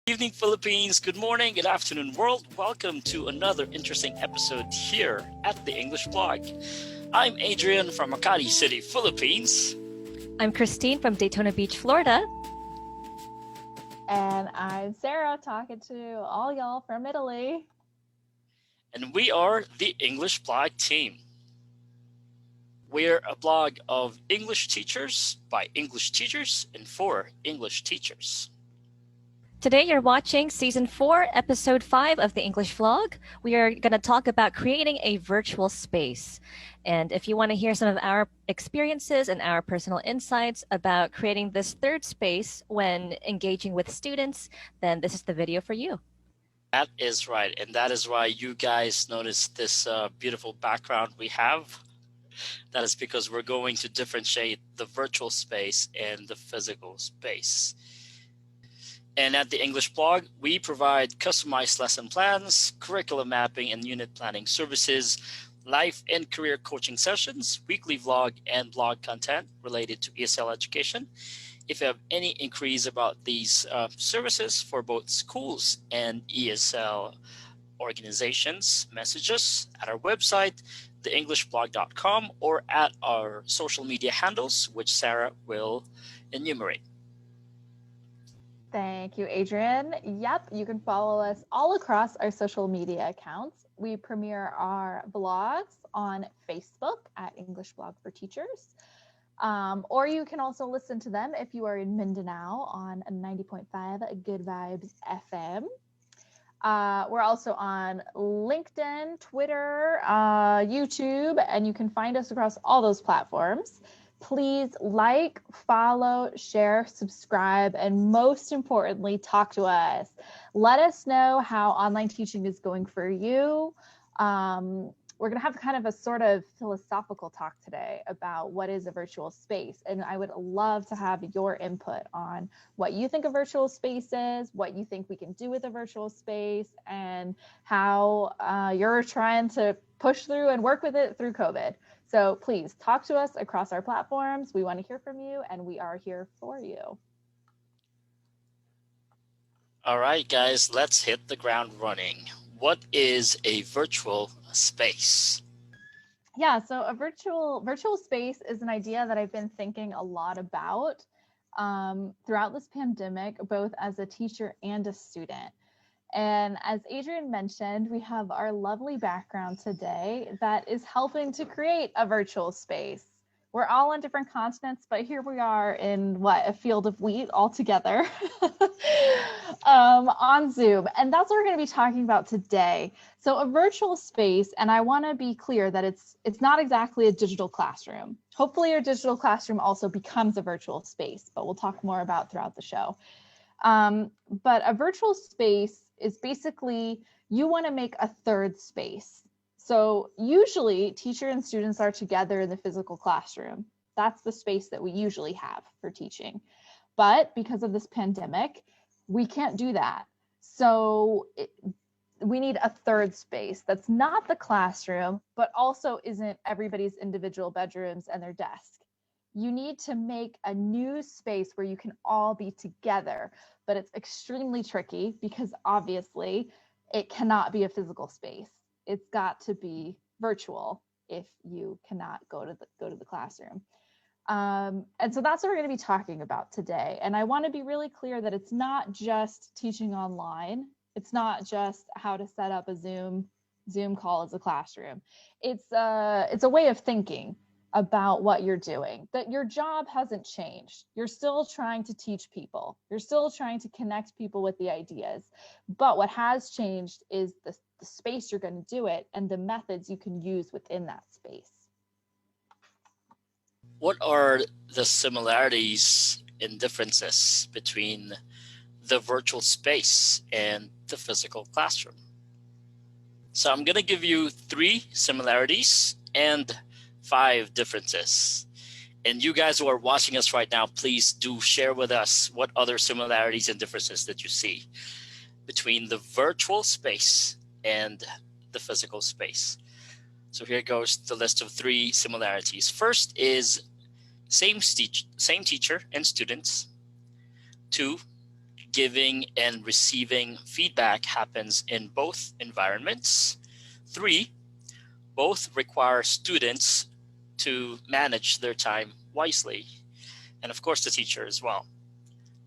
Evening, Philippines. Good morning, good afternoon, world. Welcome to another interesting episode here at the English Blog. I'm Adrian from Makati City, Philippines. I'm Christine from Daytona Beach, Florida. And I'm Sarah, talking to all y'all from Italy. And we are the English Blog team. We're a blog of English teachers by English teachers and for English teachers. Today you're watching Season 4, Episode 5 of the English Vlog. We are going to talk about creating a virtual space. And if you want to hear some of our experiences and our personal insights about creating this third space when engaging with students, then this is the video for you. That is right. And that is why you guys notice this beautiful background we have. That is because we're going to differentiate the virtual space and the physical space. And at the English Blog, we provide customized lesson plans, curriculum mapping and unit planning services, life and career coaching sessions, weekly vlog and blog content related to ESL education. If you have any inquiries about these services for both schools and ESL organizations, message us at our website, theenglishblog.com, or at our social media handles, which Sarah will enumerate. Thank you, Adrian. Yep, you can follow us all across our social media accounts. We premiere our blogs on Facebook at English Blog for Teachers. Or you can also listen to them if you are in Mindanao on 90.5 Good Vibes FM. We're also on LinkedIn, Twitter, YouTube, and you can find us across all those platforms. Please like, follow, share, subscribe, and most importantly, talk to us. Let us know how online teaching is going for you. We're going to have kind of a sort of philosophical talk today about what is a virtual space. And I would love to have your input on what you think a virtual space is, what you think we can do with a virtual space, and how you're trying to push through and work with it through COVID. So please talk to us across our platforms. We want to hear from you, and we are here for you. All right, guys, let's hit the ground running. What is a virtual space? Yeah, so a virtual space is an idea that I've been thinking a lot about throughout this pandemic, both as a teacher and a student. And as Adrian mentioned, we have our lovely background today that is helping to create a virtual space. We're all on different continents, but here we are in a field of wheat all together on Zoom. And that's what we're going to be talking about today. So a virtual space, and I want to be clear that it's not exactly a digital classroom. Hopefully your digital classroom also becomes a virtual space, but we'll talk more about throughout the show. But a virtual space is basically you want to make a third space. So usually teacher and students are together in the physical classroom. That's the space that we usually have for teaching. But because of this pandemic, we can't do that. So we need a third space that's not the classroom, but also isn't everybody's individual bedrooms and their desk. You need to make a new space where you can all be together, but it's extremely tricky because obviously it cannot be a physical space. It's got to be virtual if you cannot go to the classroom. And so that's what we're going to be talking about today. And I want to be really clear that it's not just teaching online. It's not just how to set up a Zoom call as a classroom. It's a way of thinking about what you're doing, that your job hasn't changed. You're still trying to teach people. You're still trying to connect people with the ideas. But what has changed is the space you're going to do it and the methods you can use within that space. What are the similarities and differences between the virtual space and the physical classroom? So I'm going to give you 3 similarities and 5 differences. And you guys who are watching us right now, please do share with us what other similarities and differences that you see between the virtual space and the physical space. So here goes the list of 3 similarities. First is same teacher and students. 2, giving and receiving feedback happens in both environments. 3, both require students to manage their time wisely, and of course the teacher as well.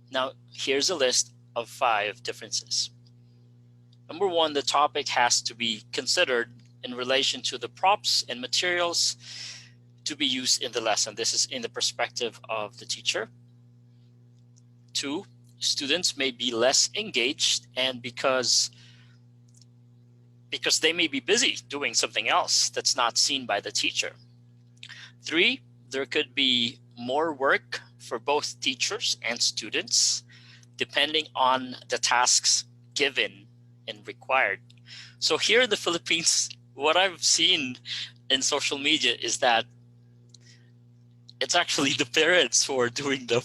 Now, here's a list of 5 differences. Number 1, the topic has to be considered in relation to the props and materials to be used in the lesson. This is in the perspective of the teacher. 2, students may be less engaged, and because they may be busy doing something else that's not seen by the teacher. 3, there could be more work for both teachers and students, depending on the tasks given and required. So here in the Philippines, what I've seen in social media is that it's actually the parents who are doing the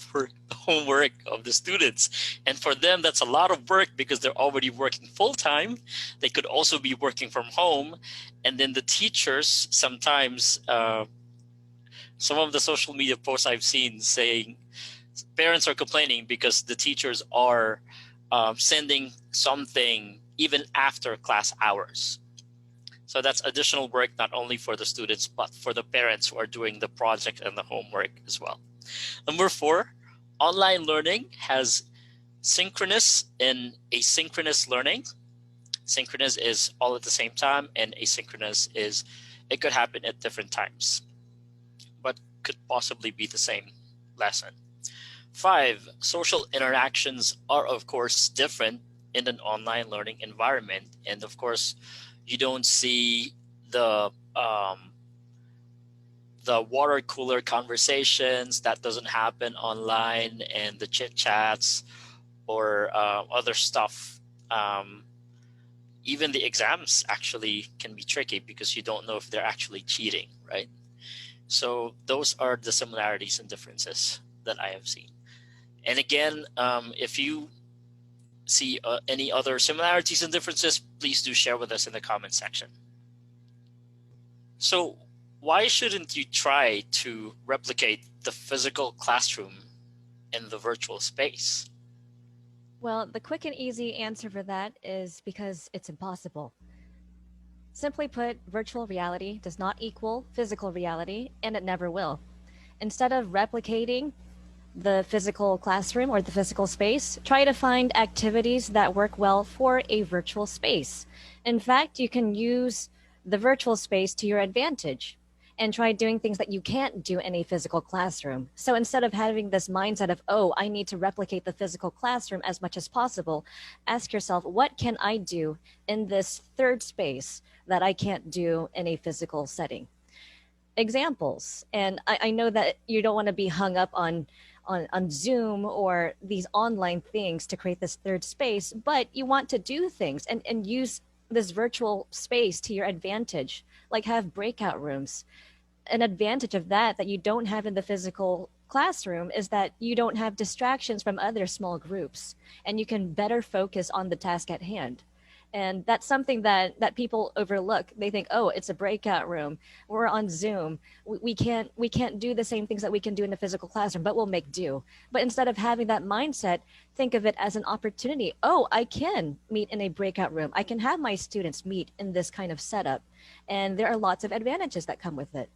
homework of the students. And for them, that's a lot of work because they're already working full-time. They could also be working from home. And then the teachers sometimes, some of the social media posts I've seen saying parents are complaining because the teachers are sending something even after class hours. So that's additional work not only for the students, but for the parents who are doing the project and the homework as well. Number 4, online learning has synchronous and asynchronous learning. Synchronous is all at the same time, and asynchronous is it could happen at different times, but could possibly be the same lesson. 5, social interactions are of course different in an online learning environment, and of course you don't see the water cooler conversations that doesn't happen online, and the chit chats or other stuff. Even the exams actually can be tricky because you don't know if they're actually cheating, right? So those are the similarities and differences that I have seen. And again, if you see any other similarities and differences, please do share with us in the comment section. So why shouldn't you try to replicate the physical classroom in the virtual space? Well, the quick and easy answer for that is because it's impossible. Simply put, virtual reality does not equal physical reality, and it never will. Instead of replicating the physical classroom or the physical space, try to find activities that work well for a virtual space. In fact, you can use the virtual space to your advantage and try doing things that you can't do in a physical classroom. So instead of having this mindset of, oh, I need to replicate the physical classroom as much as possible, ask yourself, what can I do in this third space that I can't do in a physical setting? Examples. And I know that you don't want to be hung up on Zoom or these online things to create this third space, but you want to do things and use this virtual space to your advantage, like have breakout rooms. An advantage of that you don't have in the physical classroom is that you don't have distractions from other small groups, and you can better focus on the task at hand. And that's something that people overlook. They think, oh, it's a breakout room, we're on Zoom, we can't do the same things that we can do in the physical classroom, but we'll make do. But instead of having that mindset, think of it as an opportunity. Oh, I can meet in a breakout room, I can have my students meet in this kind of setup, and there are lots of advantages that come with it.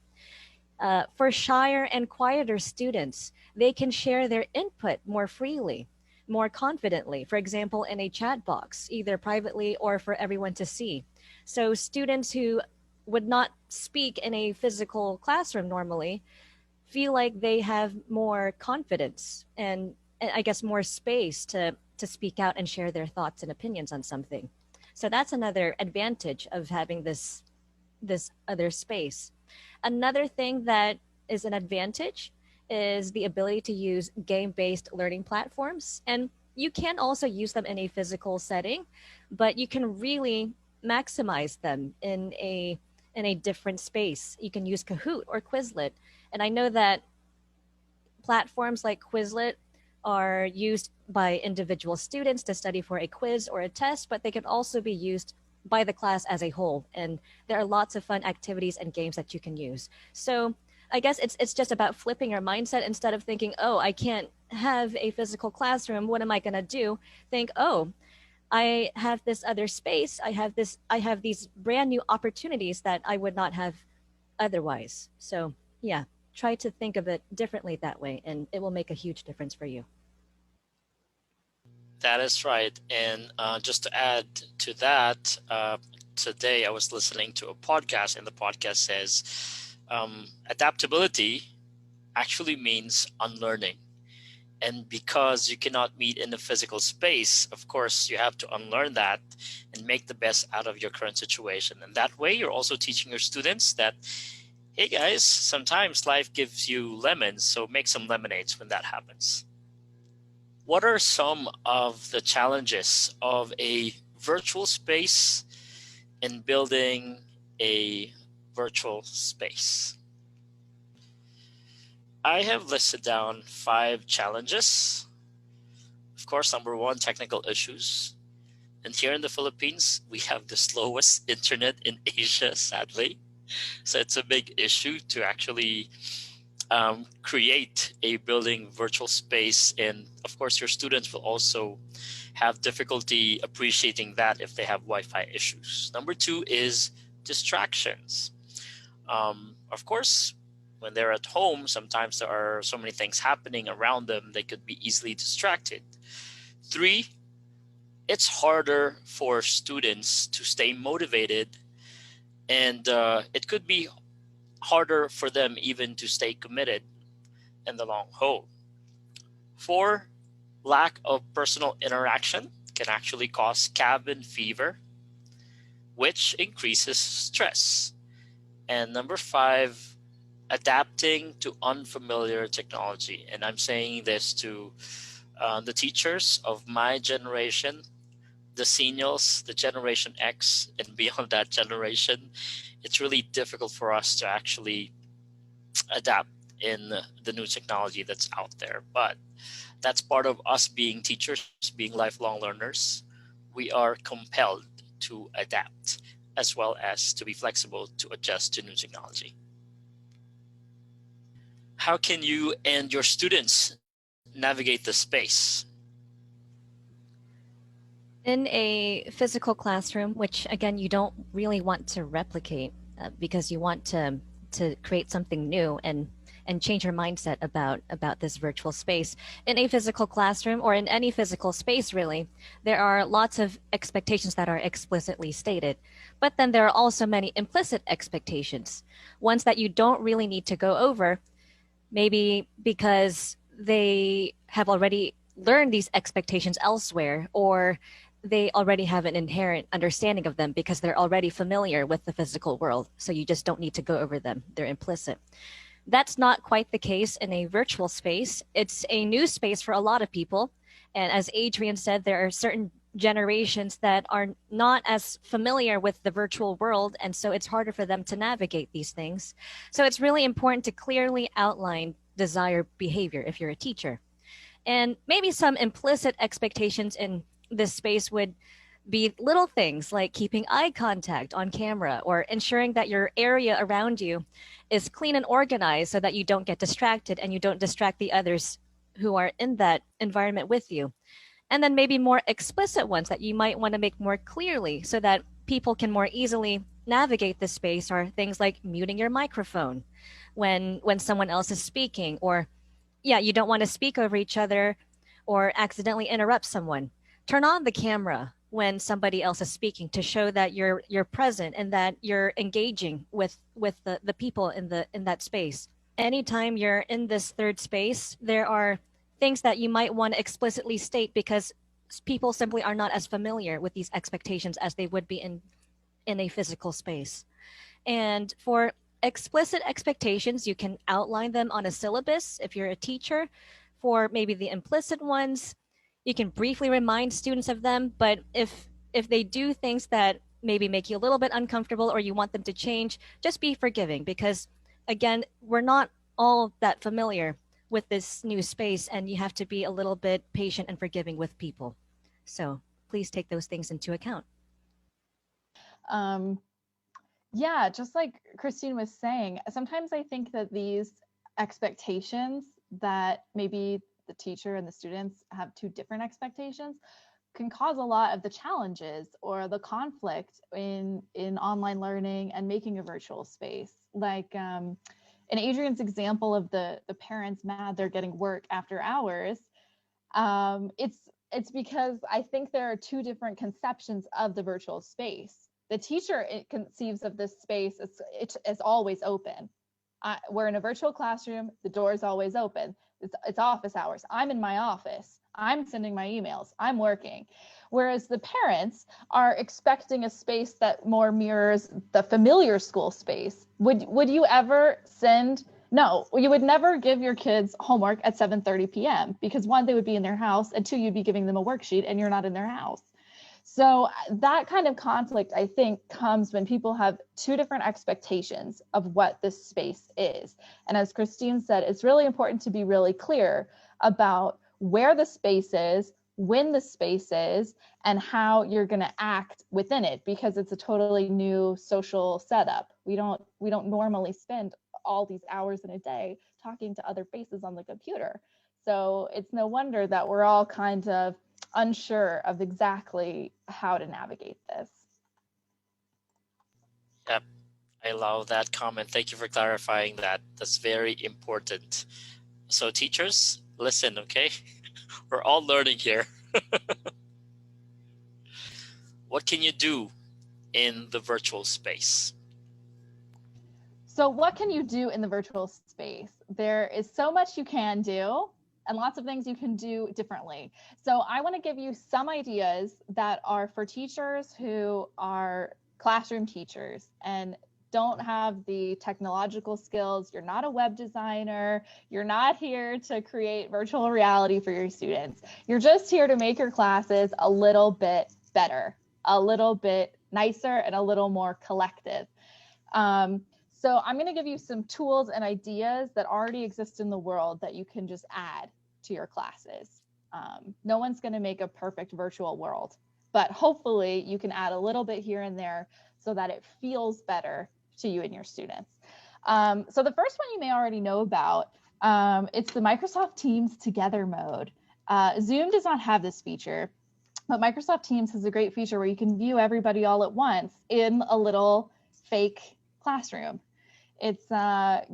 For shyer and quieter students, they can share their input more freely, more confidently, for example, in a chat box, either privately or for everyone to see. So students who would not speak in a physical classroom normally feel like they have more confidence and I guess more space to speak out and share their thoughts and opinions on something. So that's another advantage of having this other space. Another thing that is an advantage is the ability to use game-based learning platforms. And you can also use them in a physical setting, but you can really maximize them in a different space. You can use Kahoot or Quizlet. And I know that platforms like Quizlet are used by individual students to study for a quiz or a test, but they can also be used by the class as a whole. And there are lots of fun activities and games that you can use. So I guess it's just about flipping your mindset. Instead of thinking, oh, I can't have a physical classroom, what am I going to do? Think, oh, I have this other space. I have these brand new opportunities that I would not have otherwise. So, yeah, try to think of it differently that way, and it will make a huge difference for you. That is right. And just to add to that, today I was listening to a podcast, and the podcast says adaptability actually means unlearning. And because you cannot meet in the physical space, of course, you have to unlearn that and make the best out of your current situation. And that way, you're also teaching your students that, hey guys, sometimes life gives you lemons, so make some lemonades when that happens. What are some of the challenges of a virtual space in building a virtual space? I have listed down 5 challenges. Of course, number one, technical issues. And here in the Philippines, we have the slowest internet in Asia, sadly. So it's a big issue to actually create a building virtual space. And of course, your students will also have difficulty appreciating that if they have Wi-Fi issues. Number two is distractions. Of course, when they're at home, sometimes there are so many things happening around them, they could be easily distracted. Three, it's harder for students to stay motivated, and it could be harder for them even to stay committed in the long haul. Four, lack of personal interaction can actually cause cabin fever, which increases stress. And number five, adapting to unfamiliar technology. And I'm saying this to the teachers of my generation, the seniors, the Generation X, and beyond that generation. It's really difficult for us to actually adapt in the new technology that's out there. But that's part of us being teachers, being lifelong learners. We are compelled to adapt as well as to be flexible to adjust to new technology. How can you and your students navigate the space? In a physical classroom, which again you don't really want to replicate because you want to create something new and change your mindset about this virtual space. In a physical classroom or in any physical space, really, there are lots of expectations that are explicitly stated, but then there are also many implicit expectations, ones that you don't really need to go over, maybe because they have already learned these expectations elsewhere, or they already have an inherent understanding of them because they're already familiar with the physical world. So you just don't need to go over them. They're implicit. That's not quite the case in a virtual space. It's a new space for a lot of people. And as Adrian said, there are certain generations that are not as familiar with the virtual world, and so it's harder for them to navigate these things. So it's really important to clearly outline desired behavior if you're a teacher. And maybe some implicit expectations in this space would be little things like keeping eye contact on camera or ensuring that your area around you is clean and organized so that you don't get distracted and you don't distract the others who are in that environment with you. And then maybe more explicit ones that you might want to make more clearly so that people can more easily navigate this space are things like muting your microphone when someone else is speaking, or yeah, you don't want to speak over each other or accidentally interrupt someone. Turn on the camera when somebody else is speaking to show that you're present and that you're engaging with the people in that space. Anytime you're in this third space, there are things that you might want to explicitly state because people simply are not as familiar with these expectations as they would be in a physical space. And for explicit expectations, you can outline them on a syllabus if you're a teacher. For maybe the implicit ones, you can briefly remind students of them, but if they do things that maybe make you a little bit uncomfortable or you want them to change, just be forgiving because again, we're not all that familiar with this new space and you have to be a little bit patient and forgiving with people. So please take those things into account. Um, yeah, just like Christine was saying, sometimes I think that these expectations that maybe the teacher and the students have two different expectations, can cause a lot of the challenges or the conflict in online learning and making a virtual space. Like in Adrian's example of the parents mad they're getting work after hours, it's because I think there are two different conceptions of the virtual space. The teacher, it conceives of this space as always open. We're in a virtual classroom, the door is always open. It's office hours. I'm in my office. I'm sending my emails. I'm working. Whereas the parents are expecting a space that more mirrors the familiar school space. Would you ever send? No, you would never give your kids homework at 7:30 p.m. because one, they would be in their house, and two, you'd be giving them a worksheet and you're not in their house. So that kind of conflict, I think, comes when people have two different expectations of what this space is. And as Christine said, it's really important to be really clear about where the space is, when the space is, and how you're going to act within it, because it's a totally new social setup. We don't normally spend all these hours in a day talking to other faces on the computer. So it's no wonder that we're all kind of unsure of exactly how to navigate this. Yep, I love that comment. Thank you for clarifying that. That's very important. So teachers, listen, okay? We're all learning here. What can you do in the virtual space? So what can you do in the virtual space? There is so much you can do and lots of things you can do differently. So I want to give you some ideas that are for teachers who are classroom teachers and don't have the technological skills. You're not a web designer. You're not here to create virtual reality for your students. You're just here to make your classes a little bit better, a little bit nicer, and a little more collective. So I'm going to give you some tools and ideas that already exist in the world that you can just add to your classes. No one's going to make a perfect virtual world, but hopefully you can add a little bit here and there so that it feels better to you and your students. So the first one you may already know about, it's the Microsoft Teams Together mode. Zoom does not have this feature, but Microsoft Teams has a great feature where you can view everybody all at once in a little fake classroom. It's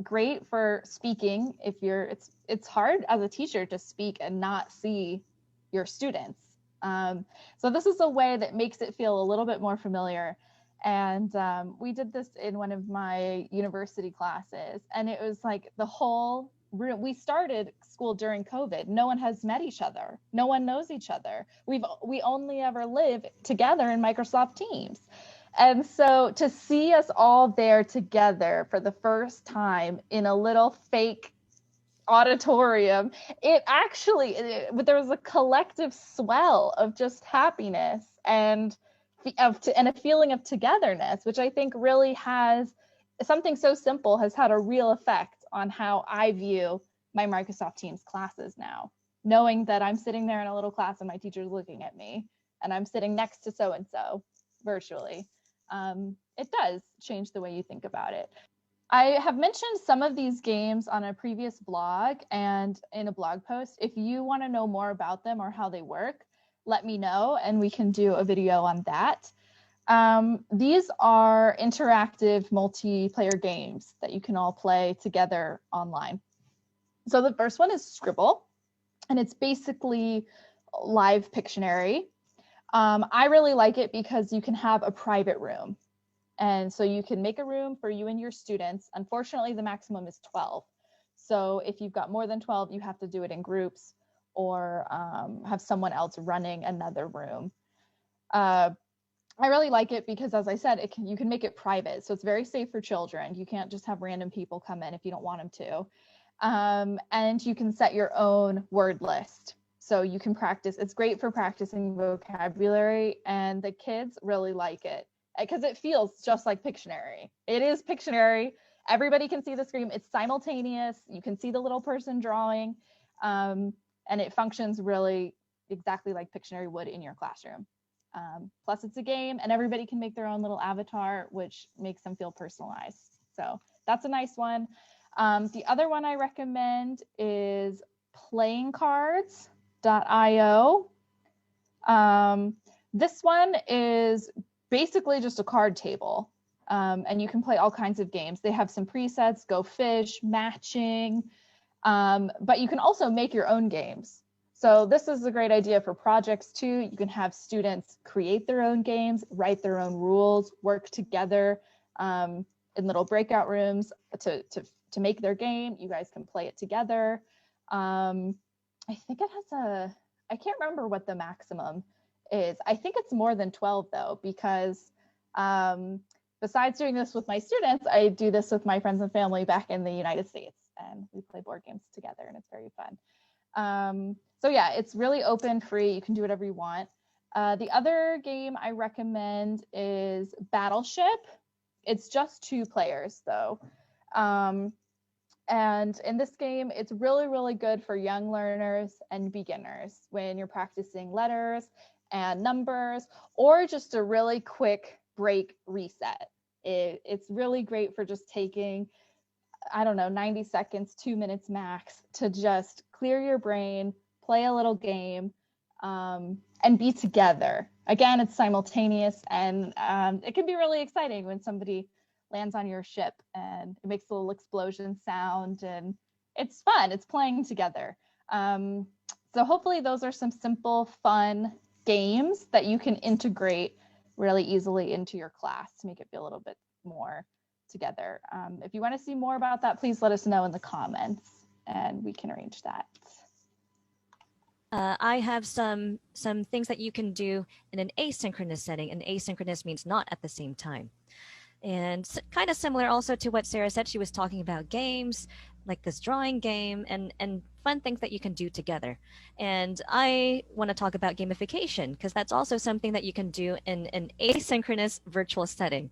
great for speaking. It's hard as a teacher to speak and not see your students. So this is a way that makes it feel a little bit more familiar. And we did this in one of my university classes, and it was like the whole room. We started school during COVID. No one has met each other. No one knows each other. We only ever live together in Microsoft Teams. And so to see us all there together for the first time in a little fake auditorium, there was a collective swell of just happiness and a feeling of togetherness, which I think really has something so simple has had a real effect on how I view my Microsoft Teams classes now, knowing that I'm sitting there in a little class and my teacher's looking at me and I'm sitting next to so-and-so virtually. It does change the way you think about it. I have mentioned some of these games on a previous blog and in a blog post. If you want to know more about them or how they work, let me know and we can do a video on that. These are interactive multiplayer games that you can all play together online. So the first one is Scribble, and it's basically live Pictionary. I really like it because you can have a private room. And so you can make a room for you and your students. Unfortunately, the maximum is 12. So if you've got more than 12, you have to do it in groups or have someone else running another room. I really like it because, as I said, you can make it private. So it's very safe for children. You can't just have random people come in if you don't want them to. And you can set your own word list. So you can practice. It's great for practicing vocabulary, and the kids really like it because it feels just like Pictionary. It is Pictionary. Everybody can see the screen. It's simultaneous. You can see the little person drawing, and it functions really exactly like Pictionary would in your classroom. Plus, it's a game, and everybody can make their own little avatar, which makes them feel personalized. So that's a nice one. The other one I recommend is playingcards.io. This one is basically just a card table, and you can play all kinds of games. They have some presets, Go Fish, matching, but you can also make your own games. So this is a great idea for projects too. You can have students create their own games, write their own rules, work together in little breakout rooms to make their game. You guys can play it together. I think it has I can't remember what the maximum is. I think it's more than 12 though, because besides doing this with my students, I do this with my friends and family back in the United States, and we play board games together, and it's very fun. So yeah, it's really open, free. You can do whatever you want. The other game I recommend is Battleship. It's just 2 players though. And in this game, it's really, really good for young learners and beginners when you're practicing letters and numbers, or just a really quick break reset. It's really great for just taking, I don't know, 90 seconds, 2 minutes max to just clear your brain, play a little game, and be together. Again, it's simultaneous, and it can be really exciting when somebody lands on your ship and it makes a little explosion sound, and it's fun. It's playing together. So hopefully those are some simple, fun games that you can integrate really easily into your class to make it feel a little bit more together. If you want to see more about that, please let us know in the comments and we can arrange that. I have some things that you can do in an asynchronous setting. And asynchronous means not at the same time. And kind of similar also to what Sarah said. She was talking about games, like this drawing game, and fun things that you can do together. And I want to talk about gamification, because that's also something that you can do in an asynchronous virtual setting.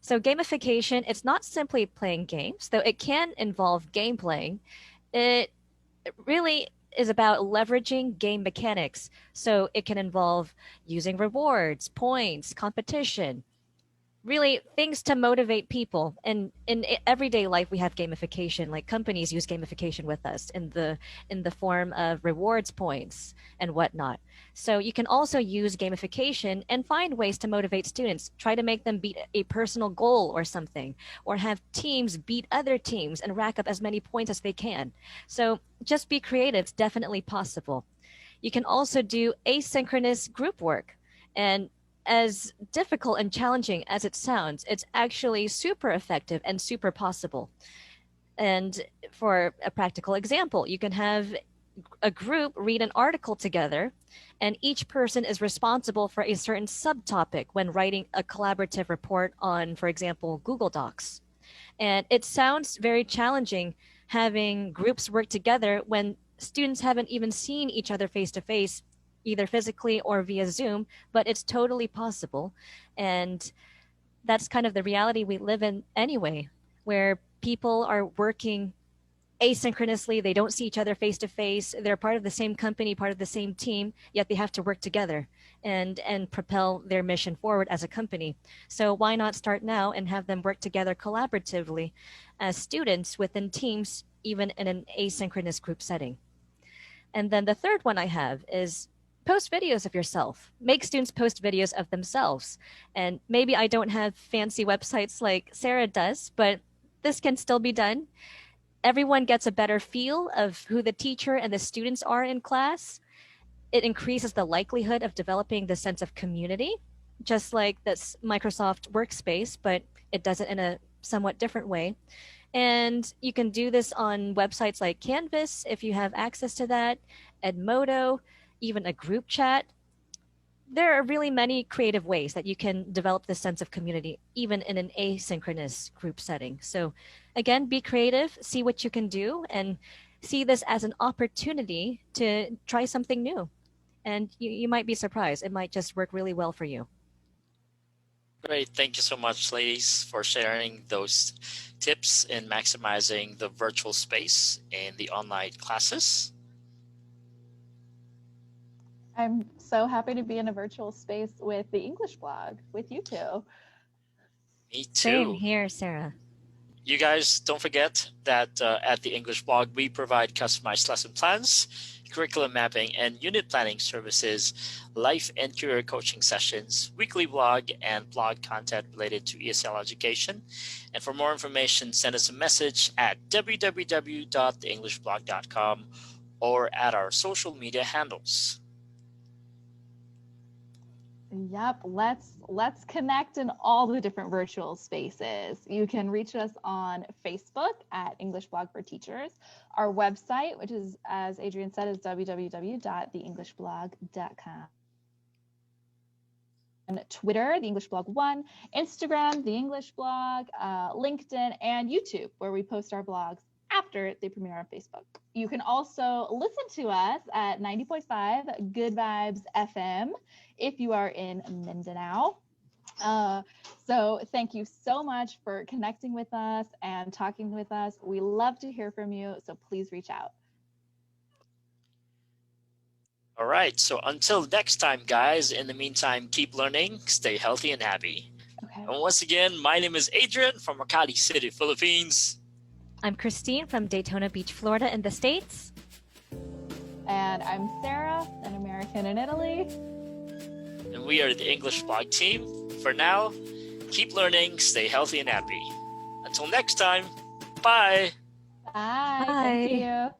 So gamification, it's not simply playing games, though it can involve game playing. It really is about leveraging game mechanics. So it can involve using rewards, points, competition, really things to motivate people. And in everyday life, we have gamification. Like companies use gamification with us in the form of rewards points and whatnot. So you can also use gamification and find ways to motivate students. Try to make them beat a personal goal or something, or have teams beat other teams and rack up as many points as they can. So just be creative. It's definitely possible. You can also do asynchronous group work. And as difficult and challenging as it sounds, it's actually super effective and super possible. And for a practical example, you can have a group read an article together, and each person is responsible for a certain subtopic when writing a collaborative report on, for example, Google Docs. And it sounds very challenging having groups work together when students haven't even seen each other face to face, either physically or via Zoom, but it's totally possible. And that's kind of the reality we live in anyway, where people are working asynchronously. They don't see each other face to face. They're part of the same company, part of the same team, yet they have to work together and propel their mission forward as a company. So why not start now and have them work together collaboratively as students within teams, even in an asynchronous group setting? And then the third one I have is post videos of yourself. Make students post videos of themselves. And maybe I don't have fancy websites like Sarah does, but this can still be done. Everyone gets a better feel of who the teacher and the students are in class. It increases the likelihood of developing the sense of community, just like this Microsoft Workspace, but it does it in a somewhat different way. And you can do this on websites like Canvas if you have access to that, Edmodo, even a group chat. There are really many creative ways that you can develop this sense of community, even in an asynchronous group setting. So, again, be creative, see what you can do, and see this as an opportunity to try something new. And you might be surprised. It might just work really well for you. Great. Thank you so much, ladies, for sharing those tips in maximizing the virtual space in the online classes. I'm so happy to be in a virtual space with the English blog with you two. Me Same too. here, Sarah. You guys don't forget that at the English blog, we provide customized lesson plans, curriculum mapping, and unit planning services, life and career coaching sessions, weekly blog, and blog content related to ESL education. And for more information, send us a message at www.theenglishblog.com or at our social media handles. Yep, let's connect in all the different virtual spaces. You can reach us on Facebook at English Blog for Teachers. Our website, which is, as Adrian said, is www.theenglishblog.com. And Twitter, the English Blog 1, Instagram, the English Blog, LinkedIn, and YouTube, where we post our blogs after they premiere on Facebook. You can also listen to us at 90.5 Good Vibes FM if you are in Mindanao. So thank you so much for connecting with us and talking with us. We love to hear from you, so please reach out. All right, so until next time, guys, in the meantime, keep learning, stay healthy and happy. Okay. And once again, my name is Adrian from Makati City, Philippines. I'm Christine from Daytona Beach, Florida in the States. And I'm Sarah, an American in Italy. And we are the English Blog team. For now, keep learning, stay healthy and happy. Until next time, bye. Bye. Bye. Thank you.